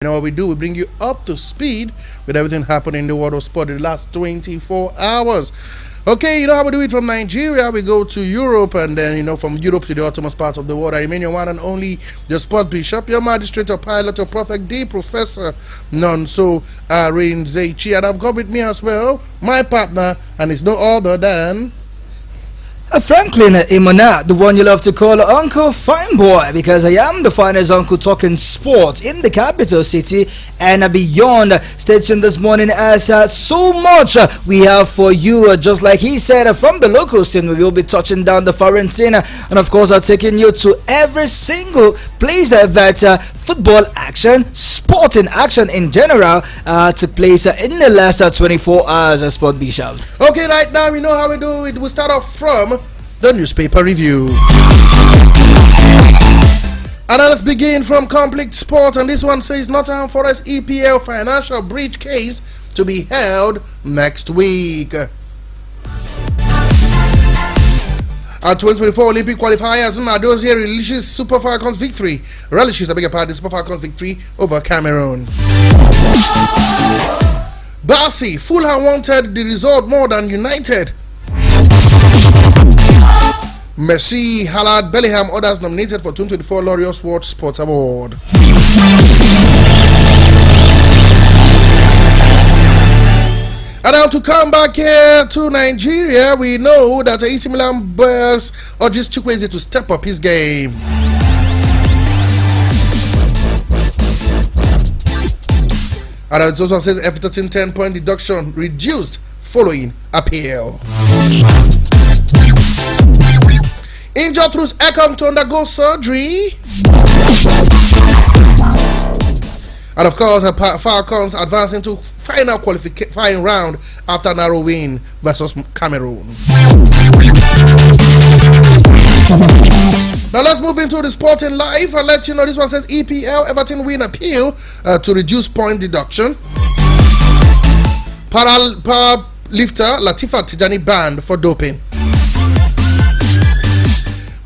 You know what we do? We bring you up to speed with everything happening in the world of sport in the last 24 hours. Okay, you know how we do it from Nigeria. We go to Europe, and then, from Europe to the uttermost part of the world. I remain your one and only, your sport bishop, your magistrate, your pilot, your prophet, the professor, Nonso Arinzechi. And I've got with me as well my partner, and it's no other than Franklin Imona, the one you love to call Uncle Fine Boy, because I am the finest uncle talking sports in the capital city and beyond. Stay tuned this morning as so much we have for you. Just like he said, from the local scene, we will be touching down the foreign scene, and of course, taking you to every single place that football action, sporting action in general, took place in the last 24 hours, Sport Bishop. Okay, right now we know how we do it. We'll start off from the newspaper review. And now let's begin from Complete Sport, and this one says Nottingham Forest EPL financial breach case to be held next week. Our 2024 Olympic qualifiers, Nadozie relishes Super Falcons victory over Cameroon. Barcy, Fulham wanted the result more than United. Messi, Haaland, Bellingham, others nominated for 2024 Laureus World Sports Award. And now to come back here to Nigeria, we know that AC Milan boss urges Chukwueze to step up his game. And it also says F13 10-point deduction reduced following appeal. Injured through Ekong to undergo surgery. And of course, Falcons advancing to final qualifying round after narrow win versus Cameroon. Now let's move into the sporting life and let you know this one says EPL Everton win appeal to reduce point deduction. Power lifter Latifa Tijani banned for doping.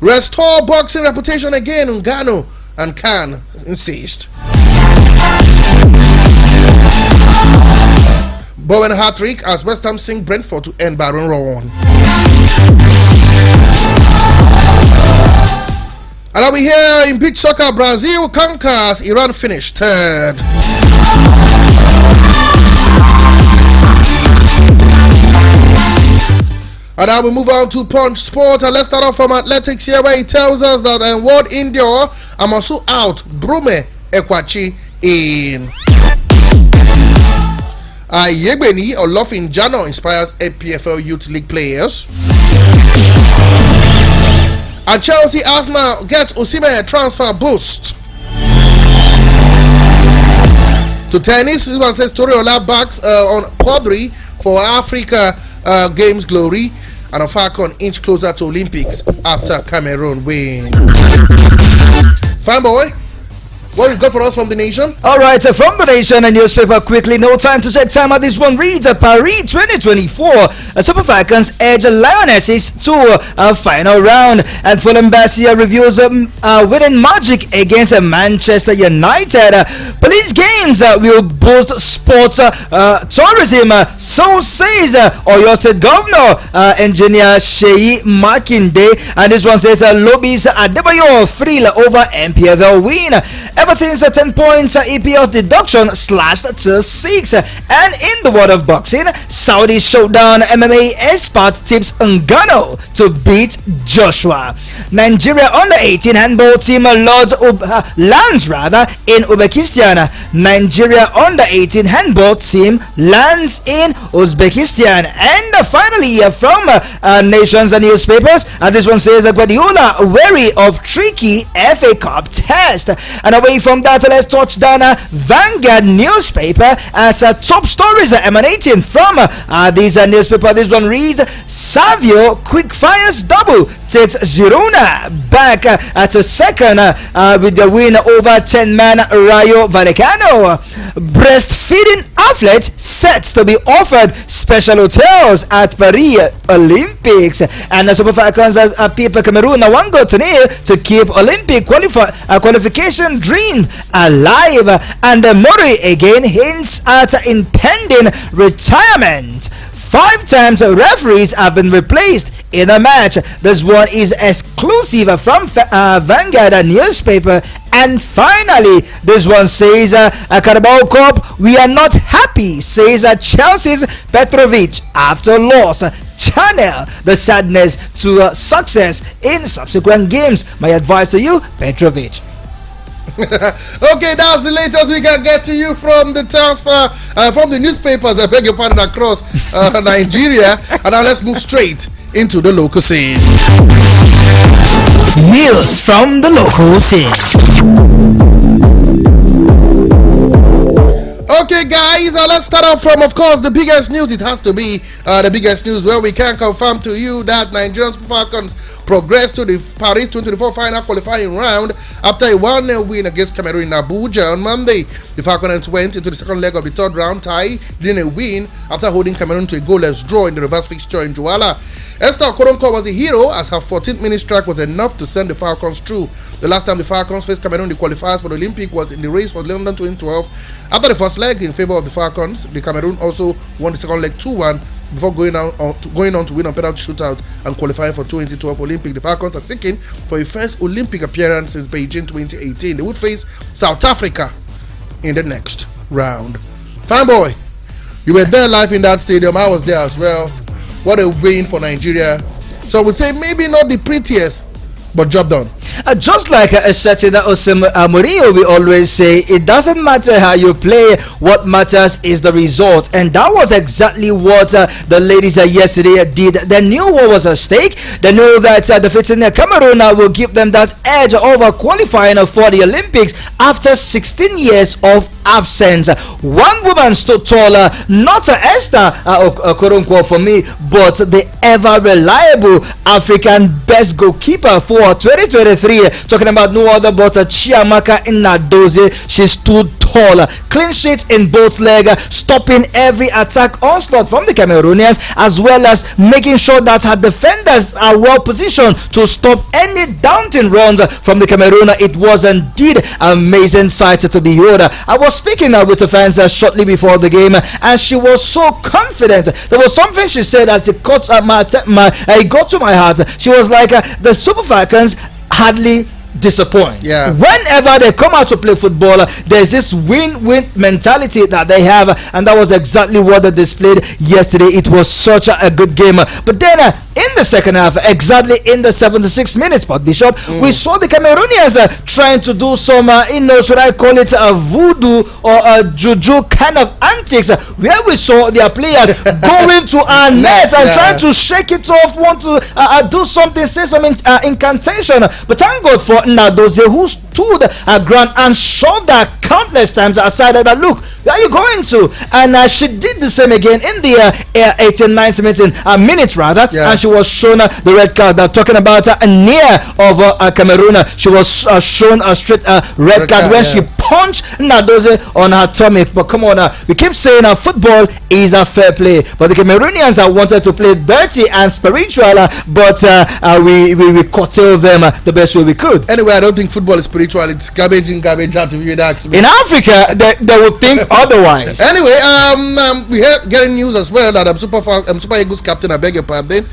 Restore boxing reputation again, Ngannou and Khan insist. Bowen hat-trick as West Ham sink Brentford to end Baron Rowan. And now we hear in big soccer, Brazil conquers, Iran finished third. And now we move on to Punch Sport, and let's start off from athletics here, where it tells us that World Indoor Amasu out, Brume Ekwachi in. Yegbeni Olofin Jano inspires APFL Youth League players. And Chelsea Arsenal get Osimhen transfer boost. To tennis, this one says Toriola backs on Quadri for Africa Games glory, and a Falcon inch closer to Olympics after Cameroon win. Fine boy, what you got for us from the nation? Alright, from the nation, a newspaper quickly, no time to check time. This one reads Paris 2024 Super Falcons edge Lionesses to a final round, and Fulham Bassia reviews winning magic against Manchester United. Police games will boost sports tourism, so says Oyo State Governor Engineer Sheyi Makinde. And this one says Lobby's Adebayo thrill over MPFL win. Everton's 10 points EPL deduction slashed to 6. And in the world of boxing, Saudi showdown MMA expert tips Ngannou to beat Joshua. Nigeria under 18 handball team lands in Uzbekistan. Nigeria under 18 handball team lands in Uzbekistan. And finally, from Nations and newspapers, this one says Guardiola wary of tricky FA Cup test. And away from that, let's touch down Vanguard newspaper as top stories are emanating from these newspaper. This one reads Savio quick fires double takes Girona back to second with the win over 10-man Rayo Vallecano. Breastfeeding athletes set to be offered special hotels at Paris Olympics. And the Super Falcons people Cameroon want go to keep Olympic qualification dream alive. And Murray again hints at impending retirement. 5 times referees have been replaced in a match. This one is exclusive from Vanguard newspaper. And finally, this one says, Carabao Cup, we are not happy, says Chelsea's Petrovic after loss. Channel the sadness to success in subsequent games. My advice to you, Petrovic. Okay, that's the latest we can get to you from the transfer, from the newspapers. I beg your pardon, across Nigeria. And now let's move straight into the local scene. News from the local scene. Okay, guys, let's start off from, of course, the biggest news. It has to be the biggest news where we can confirm to you that Nigerian Falcons progressed to the Paris 2024 final qualifying round after a 1-0 win against Cameroon in Abuja on Monday. The Falcons went into the second leg of the third round tie, getting a win after holding Cameroon to a goalless draw in the reverse fixture in Douala. Esther Koronko was a hero as her 14th-minute strike was enough to send the Falcons through. The last time the Falcons faced Cameroon in the qualifiers for the Olympic was in the race for London 2012. After the first leg in favor of the Falcons, the Cameroon also won the second leg 2-1 before going on to win on penalty shootout and qualifying for 2012 Olympic. The Falcons are seeking for a first Olympic appearance since Beijing 2018. They would face South Africa in the next round. Fanboy, you were there live in that stadium. I was there as well. What a win for Nigeria. So I would say maybe not the prettiest, but job done. Just like a certain Mourinho, we always say it doesn't matter how you play, what matters is the result, and that was exactly what the ladies yesterday did. They knew what was at stake. They know that defeating Cameroon will give them that edge over qualifying for the Olympics after 16 years of absence. One woman stood taller, not Esther Koronko for me, but the ever reliable African best goalkeeper for 2023. Talking about no other but Chiamaka Nnadozie. She stood tall, clean sheet in both legs, stopping every attack onslaught from the Cameroonians, as well as making sure that her defenders are well positioned to stop any daunting runs from the Cameroon. It was indeed an amazing sight to behold. I was speaking with the fans shortly before the game, and she was so confident. There was something she said that it got to my heart. She was like, the Super Falcons hardly disappoint. Yeah. Whenever they come out to play football, there's this win-win mentality that they have, and that was exactly what they displayed yesterday. It was such a good game. But then in the second half, exactly in the 76 minutes, Pat Bishop, we saw the Cameroonians trying to do some, should I call it a voodoo or a juju kind of antics, where we saw their players going to our net and trying to shake it off, want to do something, say some incantation. But thank God for Nnadozie, who stood ground and shoved her countless times aside that, look, where are you going to? And she did the same again in the 89th minute, and she was shown the red card. Talking about near of Cameroon, she was shown a straight red card when she punched Nnadozie on her tummy. But come on, we keep saying football is a fair play, but the Cameroonians wanted to play dirty and spiritual, but we curtailed them the best way we could. Anyway, I don't think football is spiritual. It's garbage in, garbage out. If you ask me. In Africa, they would think otherwise. Anyway, we heard getting news as well that Super Eagles captain, I beg your pardon,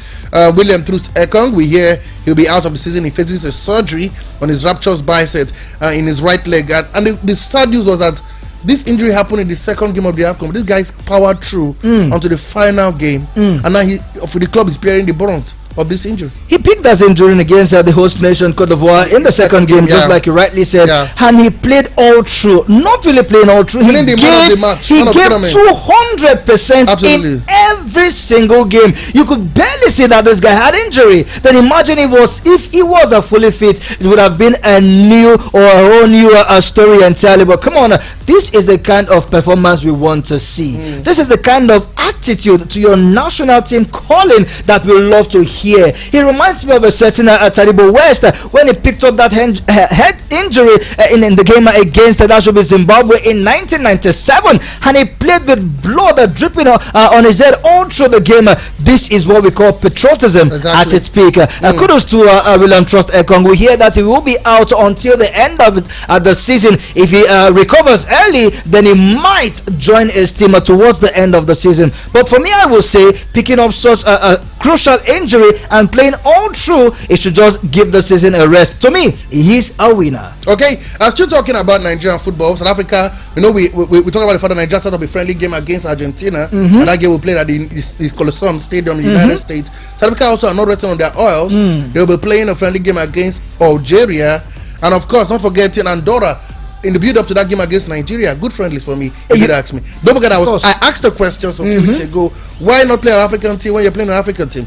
William Truth Ekong, we hear he'll be out of the season. He faces a surgery on his ruptured bicep in his right leg, and the sad news was that this injury happened in the second game of the Afcon. This guy's powered through onto the final game, and now for the club is bearing the brunt of this injury. He picked that injury against the host nation Cote d'Ivoire in the second game, just like you rightly said, and he played all through. Not really playing all through. He gave 200% in every single game. You could barely see that this guy had injury. Then imagine if he was a fully fit, it would have been a new or a whole new story entirely. But come on, this is the kind of performance we want to see. This is the kind of attitude to your national team calling that we love to hear. here. He reminds me of a certain Taribo West when he picked up that head injury in the game against that should be Zimbabwe in 1997, and he played with blood dripping on his head all through the game. This is what we call patriotism at its peak. Kudos to William Trust Ekong. We hear that he will be out until the end of the season. If he recovers early, then he might join his team towards the end of the season. But for me, I will say picking up such a crucial injury and playing all through, it should just give the season a rest. To me, he's a winner. Okay, still talking about Nigerian football, South Africa. You know, we talk about the fact that Nigeria set up a friendly game against Argentina, and that game will play at the Coliseum Stadium in the United States. South Africa also are not resting on their oils. They will be playing a friendly game against Algeria, and of course, not forgetting Andorra in the build up to that game against Nigeria. Good friendly for me, if you ask me. Don't forget, I asked a question some few weeks ago. Why not play an African team when you're playing an African team?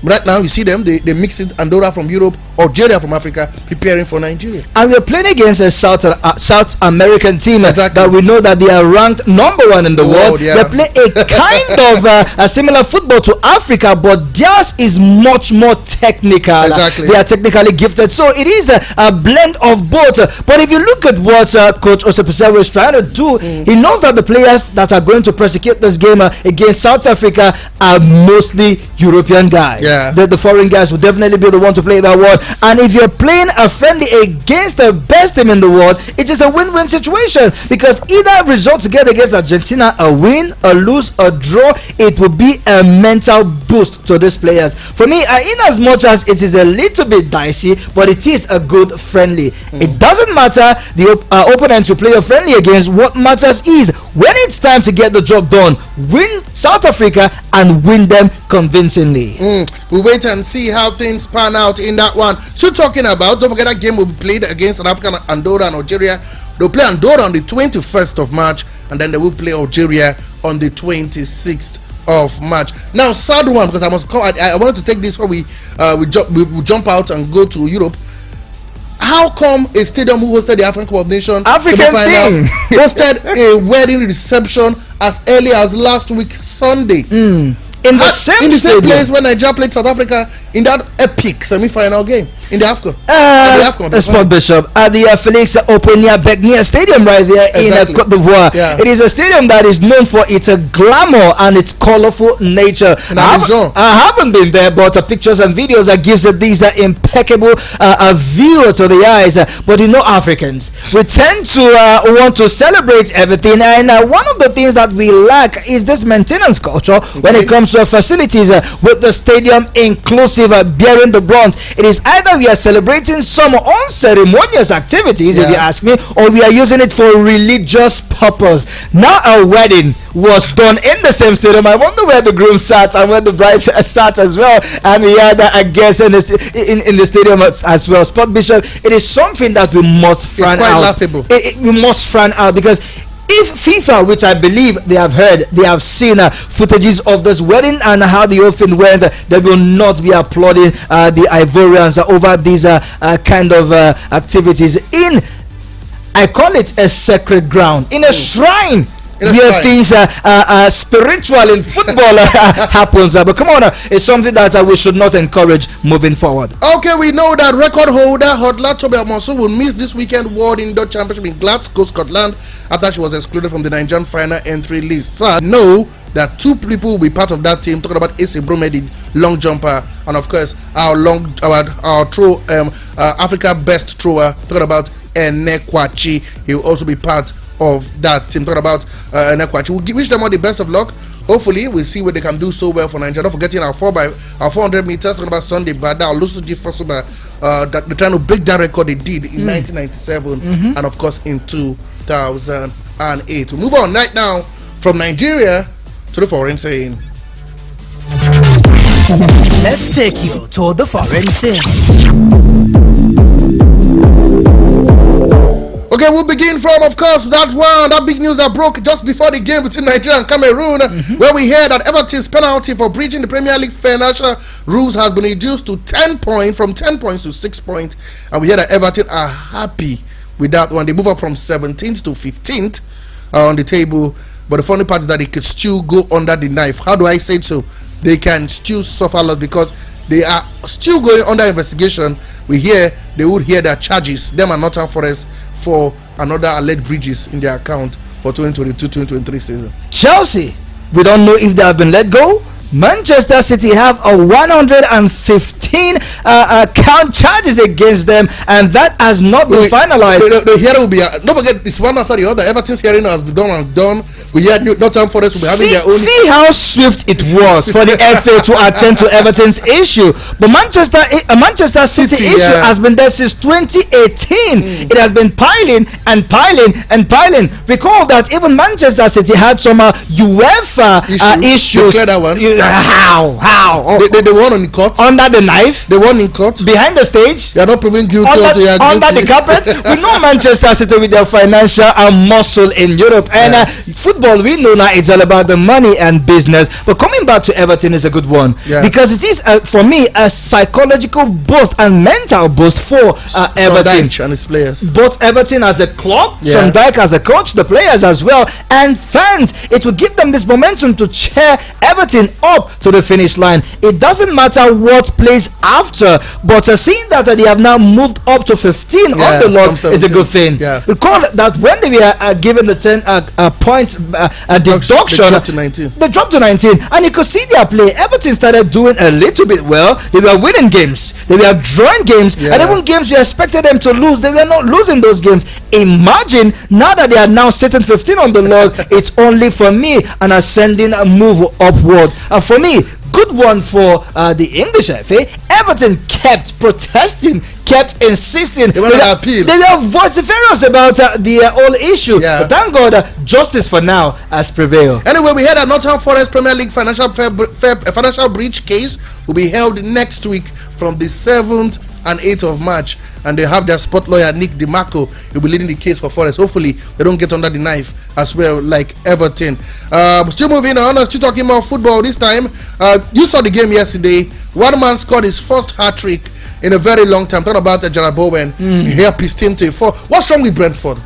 Right now, you see them, they mix it, Andorra from Europe, Algeria from Africa, preparing for Nigeria. And we're playing against a South American team that we know that they are ranked number 1 in the world. They play a kind of a similar football to Africa, but theirs is much more technical. They are technically gifted. So it is a blend of both. But if you look at what Coach Osepesewa is trying to do, he knows that the players that are going to prosecute this game against South Africa are mostly European guys. The foreign guys will definitely be the one to play that one. And if you're playing a friendly against the best team in the world, it is a win-win situation, because either result together against Argentina, a win, a lose, a draw, it will be a mental boost to these players. For me, in as much as it is a little bit dicey, but it is a good friendly. It doesn't matter the opponent you play a friendly against. What matters is when it's time to get the job done, win South Africa and win them convincingly. We'll wait and see how things pan out in that one. So talking about, don't forget that game will be played against South Africa, Andorra and Algeria. They'll play Andorra on the 21st of March, and then they will play Algeria on the 26th of March. Now, sad one, because I must call. I wanted to take this when we jump out and go to Europe. How come a stadium who hosted the African Cup of Nations final hosted a wedding reception as early as last week Sunday? In the same place where Nigeria played South Africa in that epic semi-final game in the Afcon. The Sport Bishop at the Felix Openia-Begnia Stadium right there in Cote d'Ivoire. It is a stadium that is known for its glamour and its colorful nature. I haven't been there, but pictures and videos that gives it these impeccable view to the eyes. But you know, Africans, we tend to want to celebrate everything, and one of the things that we lack is this maintenance culture when it comes to facilities with the stadium inclusive bearing the brunt. It is either we are celebrating some unceremonious activities, if you ask me, or we are using it for religious purpose. Now a wedding was done in the same stadium. I wonder where the groom sat and where the bride sat as well, and we had a guest in the stadium as well. Sport Bishop, it is something that we must frown out. It's quite laughable. We must frown out, because if FIFA, which I believe they have heard, they have seen footages of this wedding and how the whole thing went, they will not be applauding the Ivorians over these kind of activities in, I call it a sacred ground, in a shrine where things spiritual in football happens. But come on, it's something that we should not encourage moving forward. Okay, we know that record holder Hodla Toby Amonso will miss this weekend World Indoor Championship in Glasgow, Scotland, after she was excluded from the Nigerian final entry list. So I know that two people will be part of that team. Talking about Ese Bromedi, long jumper, and of course our throw Africa best thrower. Talking about Enekwachi, he will also be part of that team. Talking about Enekwachi. We'll wish them all the best of luck. Hopefully we'll see what they can do so well for Nigeria. Don't forgetting our 400 meters. Talking about Sunday Bada Olusoji Fosuba, that they're trying to break that record they did in 1997 and of course in 2008. We'll move on right now from Nigeria to the foreign scene. Let's take you to the foreign scene. Okay, we'll begin from, of course, that big news that broke just before the game between Nigeria and Cameroon, where we heard that Everton's penalty for breaching the Premier League financial rules has been reduced to 10 points, from 10 points to 6 points, and we heard that Everton are happy with that one. They move up from 17th to 15th on the table, but the funny part is that they could still go under the knife. How do I say it so? they can still suffer loss because they are still going under investigation. We hear they would hear their charges, them and Northern Forest, for another alleged breaches in their account for 2022-2023 season. Chelsea, we don't know if they have been let go. Manchester City have a 115 count charges against them, and that has not been finalized. The hearing will be don't forget, it's one after the other. Everton's hearing has been done and done. We hear Northern Forest will be having their own. See how swift it was for the FA to attend to Everton's issue. But Manchester City issue has been there since 2018. It has been piling and piling and piling. Recall that even Manchester City had some UEFA issues. Clear that one. How? They won on the court. Under the knife. They won in court. Behind the stage. They are not proving guilty under the carpet. We know Manchester City with their financial muscle in Europe, and football, we know now it's all about the money and business. But coming back to Everton is a good one, because it is for me a psychological boost and mental boost for Everton and his players. Both Everton as a club, Sondijk as a coach, the players as well, and fans. It will give them this momentum to cheer Everton up to the finish line. It doesn't matter what plays after, but seeing that they have now moved up to 15 on the log is a good thing. Recall that when they were given the 10 points deduction, they dropped to 19, and you could see their play. Everton started doing a little bit well. They were winning games, they were drawing games, and even games you expected them to lose, they were not losing those games. Imagine now that they are now sitting 15 on the log. It's only for me an ascending move upward. For me, good one for the English FA. Everton kept protesting, kept insisting. They were appeal. They were vociferous about the whole issue. But thank God, justice for now has prevailed. Anyway, we heard that Northern Forest Premier League financial breach case will be held next week from the 7th and 8th of March, and they have their sport lawyer Nick DiMarco. He'll be leading the case for Forest. Hopefully they don't get under the knife as well like Everton. Still moving on, still talking about football this time. You saw the game yesterday. One man scored his first hat-trick in a very long time. Talking about Gerard Bowen. He helped his team to a 4. What's wrong with Brentford?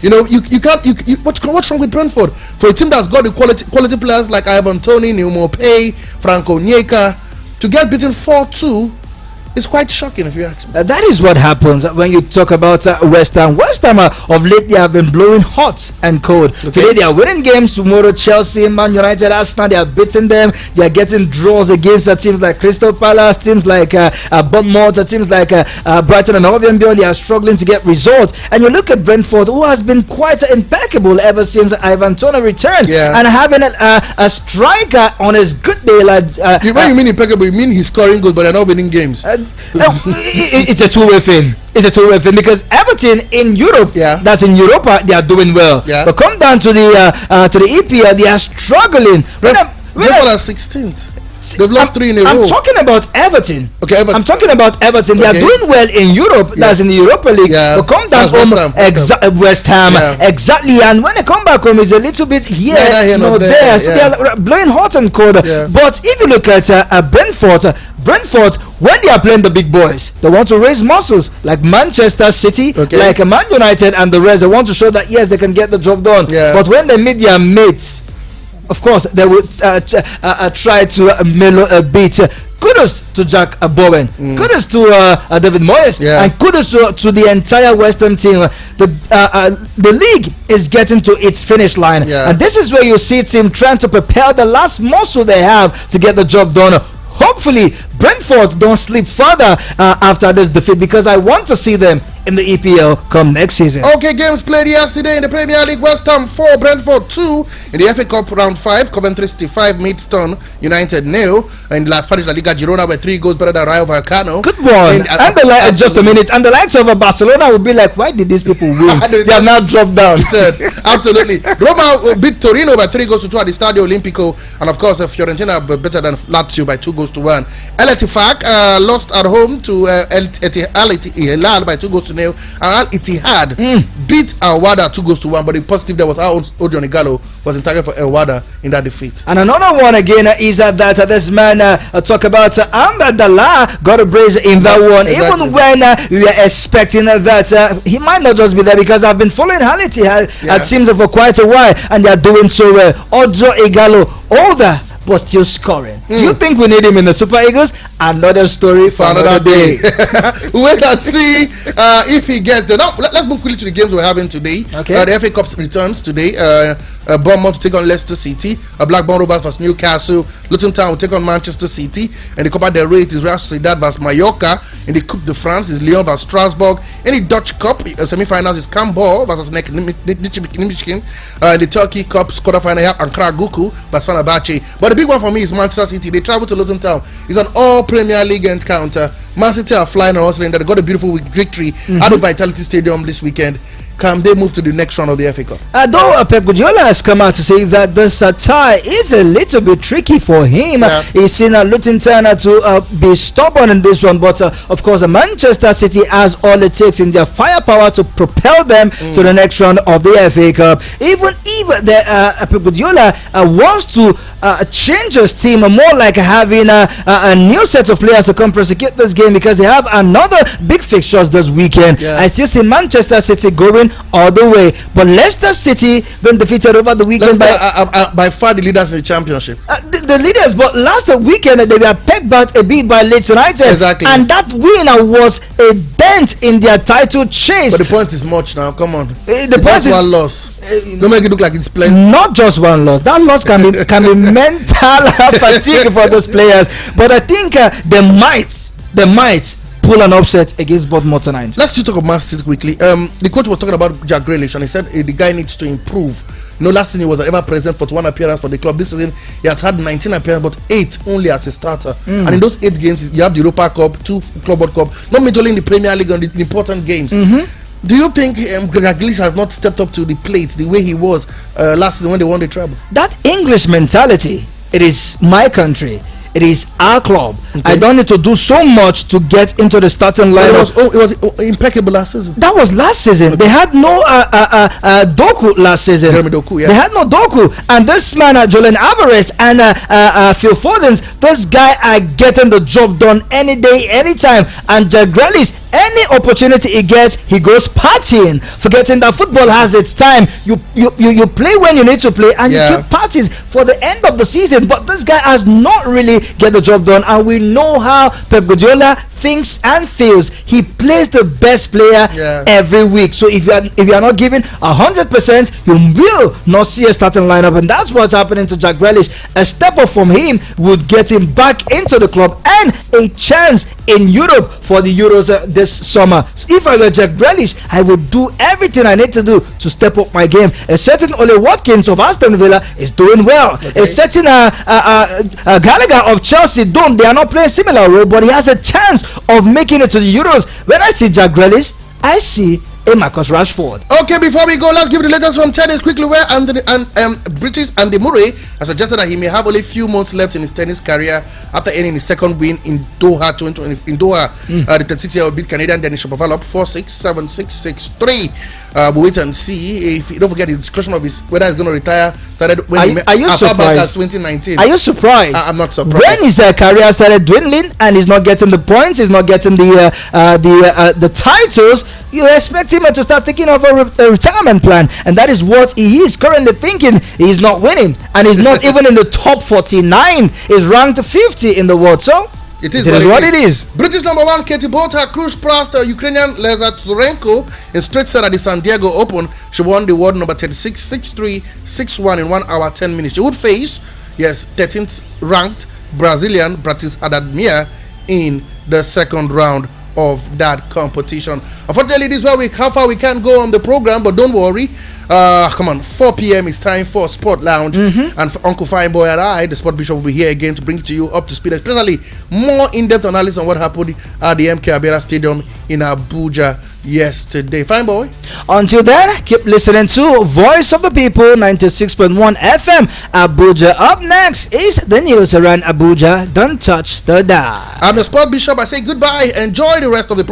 You know, you can't. What's wrong with Brentford? For a team that's got the quality players like Ivan Toney, Neumor Pay, Franco Nyeka, to get beaten 4-2. It's quite shocking if you ask me. That is what happens when you talk about West Ham. West Ham of late, they have been blowing hot and cold. Today they are winning games. Tomorrow Chelsea, Man United, Arsenal, they are beating them. They are getting draws against teams like Crystal Palace, teams like Bournemouth, teams like Brighton and Hove Albion. They are struggling to get results. And you look at Brentford, who has been quite impeccable ever since Ivan Toney returned, and having a striker on his good day. When you mean impeccable, you mean he's scoring goals, but they're not winning games. It's a two-way thing. It's a two-way thing because Everton in Europe, that's in Europa, they are doing well. But come down to the EPL, they are struggling. Brentford are 16th. They've lost 3 in a row. I'm talking about Everton. Okay, Everton. I'm talking about Everton. They are doing well in Europe. That's in the Europa League. But come down home, West Ham. Exactly. And when they come back home, it's a little bit here, not there. So they are blowing hot and cold. But if you look at Brentford, when they are playing the big boys, they want to raise muscles like Manchester City, like Man United and the rest. They want to show that yes, they can get the job done. But when they meet their mates, of course, they would try to mellow a bit. Kudos to Jack Bowen. Kudos to David Moyes, and kudos to the entire Western team. The league is getting to its finish line, and this is where you see team trying to prepare the last muscle they have to get the job done. Hopefully, Brentford don't slip further after this defeat, because I want to see them in the EPL come next season. Okay, games played yesterday in the Premier League. West Ham 4, Brentford 2. In the FA Cup round 5, Coventry City 5, Maidstone United 0. In La Liga, Girona were 3 goals better than Rayo Vallecano. Good one. Just a minute. And the likes of Barcelona would be like, why did these people win? They have now dropped down. Absolutely. Roma beat Torino by 3 goals to 2 at the Stadio Olimpico. And of course, Fiorentina were better than Lazio by 2 goals to 1. El-Rufai lost at home to Al-Ittihad by 2 goals to 0. And Al-Ittihad beat Al-Wada 2 goals to 1. But the positive there was how Odion Igalo was in target for Al-Wada in that defeat. And another one again is that this man talk about Ahmed Allah got a brace in that one. Exactly. Even when we were expecting that he might not just be there, because I've been following Al-Ittihad it seems for quite a while, and they are doing so well. Odion Igalo, older but still scoring. Do you think we need him in the Super Eagles? Another story for another day. Wait and see if he gets there. Now, let's move quickly to the games we're having today. Okay. The FA Cup returns today. Bournemouth to take on Leicester City. Blackburn Rovers vs Newcastle. Luton Town will take on Manchester City. And the Copa del Rey is Real Sociedad vs Mallorca. In the Coupe de France is Lyon vs Strasbourg. In the Dutch Cup semi-finals is Cambuur vs Nijmegen. In the Turkey Cup quarter-final have Ankara Guku vs Fenerbahce. But the big one for me is Manchester City. They travel to Luton Town. It's an all Premier League encounter. Man City are flying on all cylinders. They got a beautiful victory out of Vitality Stadium this weekend. Can they move to the next round of the FA Cup? Though Pep Guardiola has come out to say that the tie is a little bit tricky for him. Yeah. He's seen Luton Town to be stubborn in this one, but of course Manchester City has all it takes in their firepower to propel them to the next round of the FA Cup. Even if Pep Guardiola wants to change his team, more like having a new set of players to come prosecute this game, because they have another big fixtures this weekend. Yeah. I still see Manchester City going all the way, but Leicester City been defeated over the weekend by far the leaders in the championship. the leaders, but last weekend they were pegged back a bit by Leeds United. Exactly. And that win was a dent in their title chase. But the point is much now. Come on. The point is one loss. Don't make it look like it's plenty. Not just one loss. That loss can be mental fatigue for those players. But I think they might pull an upset against Bournemouth tonight. Let's just talk about Man City quickly. The coach was talking about Jack Grealish, and he said the guy needs to improve. Last season he was ever present for 1 appearance for the club. This season he has had 19 appearances, but 8 only as a starter. And in those 8 games, you have the Europa Cup, 2 Club World Cup, not majorly in the Premier League on the important games. Do you think Jack Grealish has not stepped up to the plate the way he was last season when they won the treble? That English mentality, it is my country. It is our club. Okay. I don't need to do so much to get into the starting lineup. It was impeccable last season. That was last season. Okay. They had no Doku last season. Jeremy Doku, yeah. They had no Doku. And this man, Julian Alvarez and Phil Foden, this guy are getting the job done any day, anytime. And Jack Grealish, any opportunity he gets, he goes partying, forgetting that football has its time. You play when you need to play, and you keep parties for the end of the season. But this guy has not really get the job done, and we know how Pep Guardiola thinks and feels. He plays the best player every week. So if you are not giving 100%, you will not see a starting lineup, and that's what's happening to Jack Grealish. A step up from him would get him back into the club and a chance in Europe for the Euros this summer. So if I were Jack Grealish, I would do everything I need to do to step up my game. A certain Ole Watkins of Aston Villa is doing well. Okay. A certain Gallagher of Chelsea, they are not playing similar role, but he has a chance of making it to the Euros. When I see Jack Grealish, I see a Marcus Rashford. Okay, before we go, let's give the latest from tennis quickly. Where British Andy Murray has suggested that he may have only a few months left in his tennis career after earning his second win in Doha. The 36-year-old beat Canadian Denis Shapovalov 4-6, 7-6, 6-3. We'll wait and see. If don't forget his discussion of whether he's going to retire started when are you surprised? As 2019. Are you surprised? I'm not surprised. When his career started dwindling and he's not getting the points, he's not getting the titles, you expect him to start thinking of a retirement plan, and that is what he is currently thinking. He's not winning, and he's not even in the top 49. He's ranked 50 in the world. So it is what it is. British number 1 Katie Bolter crushed past Ukrainian Leza Turenko in straight set at the San Diego Open. She won the world number 36, 6-3, 6-1 in 1 hour 10 minutes. She would face 13th ranked Brazilian Bratis Adadmia in the second round of that competition. Unfortunately, this is how far we can go on the program, but don't worry. Come on, 4 p.m. it's time for Sport Lounge, and for Uncle Fineboy and I, the Sport Bishop, will be here again to bring it to you up to speed, especially more in-depth analysis on what happened at the MK Abiola Stadium in Abuja yesterday. Fineboy. Until then, keep listening to Voice of the People 96.1 FM Abuja. Up next is the news around Abuja. Don't touch the dial. I'm the Sport Bishop. I say goodbye. Enjoy the rest of the program.